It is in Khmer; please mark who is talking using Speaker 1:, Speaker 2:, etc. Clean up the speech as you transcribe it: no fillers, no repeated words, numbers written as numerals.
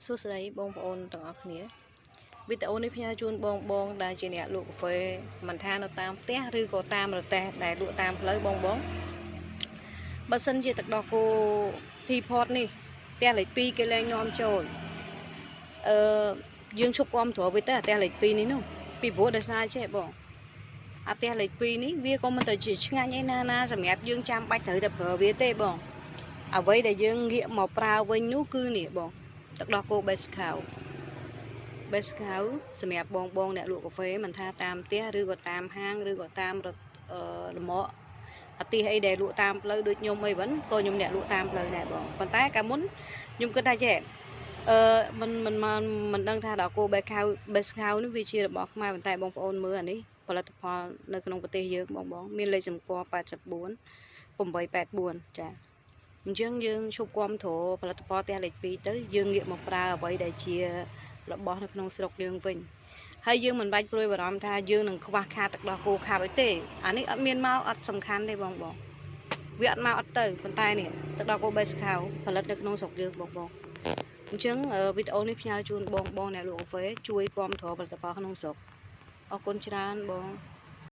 Speaker 1: សួស្តីបងប្អូនទាំងអស់គ្នាវីដេអូនេះផ្ញើជូនបងដែលជាអ្នកលក់កាហ្វេមិនថានៅតាមផ្ទះឬក៏តាមរទេះដែលលក់តាមផ្លូវបងបើសិនជាទឹកដោះគោ Teapot នេះផ្ទះលេខ 2 គេលែងនាំចូលយើងឈប់គាំទ្រវាទៅអាផ្ទះលេខ 2 នេះនោះពីព្រោះដោយសារចេះបងអាផ្ទះលេខ 2 នេះវាក៏មិនទៅជាឆ្ងាញ់ឯណាសម្រាប់យើងចាំបាច់ត្រូវតែប្រើវាទេបងអ្វីដែលយើងងាកមកប្រើវិញនោះគឺនេះបងទឹកដោះគោ Best Cow សម្រាប់បងអ្នកលក់កាហ្វេមិនថាតាមផ្ទះឬក៏តាមហាងឬក៏តាមលំអអាទិះអីដែលលក់តាមផ្លូវដូចខ្ញុំអីវិញក៏ខ្ញុំអ្នកលក់តាមផ្លូវដែរបងប៉ុន្តែកាលមុនខ្ញុំគិតថាចេះមិនដឹងថាដោះគោ Best Cow នេះវាជារបស់ខ្មែរប៉ុន្តែបងប្អូនមើលអានេះផលិតផលនៅក្នុងប្រទេសយើងបងមានលេខសម្គាល់84 884ចាអញ្ចឹងយើងឈប់គាំទ្រផលិតផលផ្ទះលេខ 2 ទៅយើងងាកមកប្រើអ្វីដែលជារបស់នៅក្នុងស្រុកយើងវិញហើយយើងមិនបាច់ព្រួយបារម្ភថាយើងនឹងខ្វះខាតទឹកដោះគោខាប់អីទេអានេះអត់មានមកអត់សំខាន់ទេបងវាអត់មកអត់ទៅប៉ុន្តែនេះទឹកដោះគោ Best Cow ផលិតនៅក្នុងស្រុកយើងបងអញ្ចឹងវីដេអូនេះផ្ញើជូនបងអ្នកលក់កាហ្វេជួយគាំទ្រផលិតផលក្នុងស្រុកអរគុណច្រើនបង